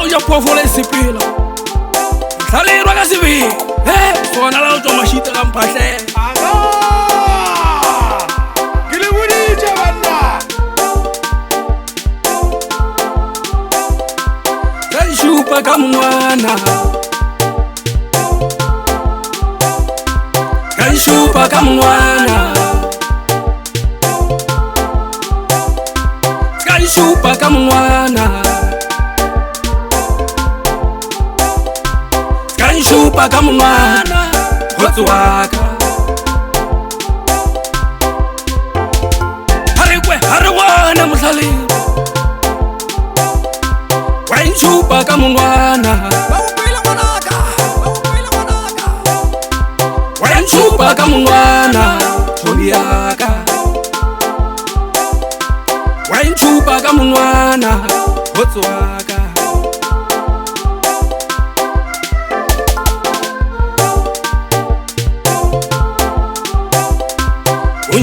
ja phoofolo e sepela Mohlalerwa ka sebele sona la o tswa mashita ka mphatlhela ke le boditše banna ka Shupa ka Monwanwa ka Shupa ka Monwanwa ka Shupa ka Monwanwa ka Shupa ka Monwanwa kgotsi wa ka ha re wana Mohlalerwa wa Shupa ka Monwanwa wa Shupa ka Monwanwa tšhomi yaka wa Shupa ka Monwanwa kgotsi wa ka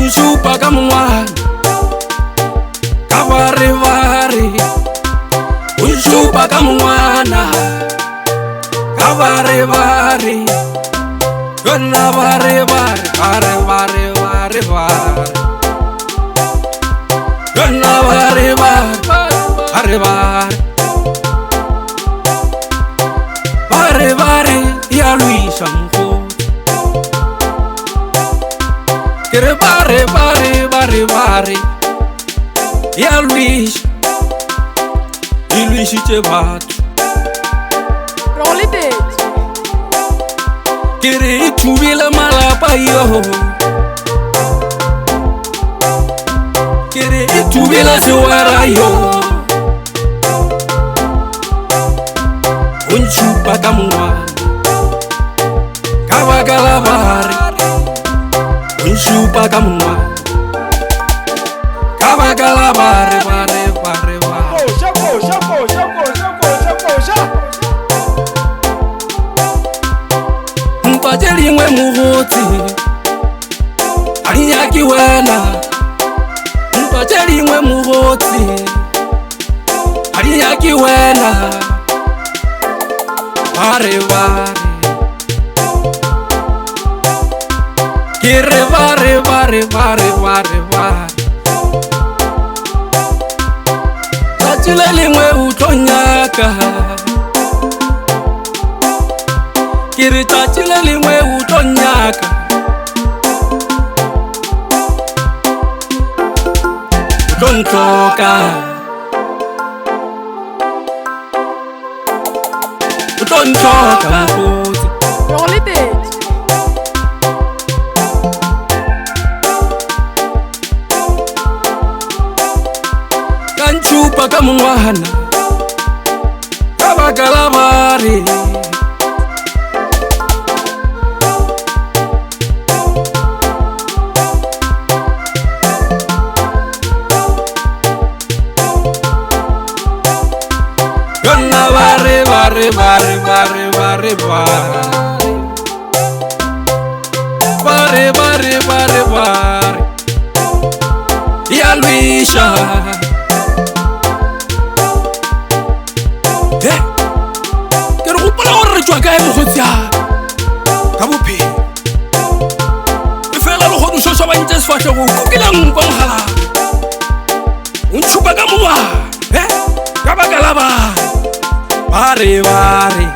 Shupa ka Monwanwa ka barebare Shupa ka Monwanwa ka barebare yona barebare barebare yona barebare ya luisa mokgotsi ke re barebare ya luisa e luisitše batho ke re e thubile malapa yo ke re e thubile sewara yo Shupa ka Monwanwa ka baka la bare Shupa ka Monwanwa ka baka la bare mpa tše dingwe mogotsi ga di nyake wena mpa tše dingwe mogotsi ga di nyake wena barebare ke re barebare tšatši le lengwe o tlo nyaka ke re tšatši le lengwe o tlo nyaka o tlo ntloka o tlo ntloka mokgotsi ka Shupa ka Monwanwa ka baka la bare yona bare ya luisa ke re gopola gore re tswa kae mokgotsi yaka ka bophelo e fela le kgone šošwa bantse sefatlhego o kokile nkwa mogala o Shupa ka Monwanwa ka baka la barebare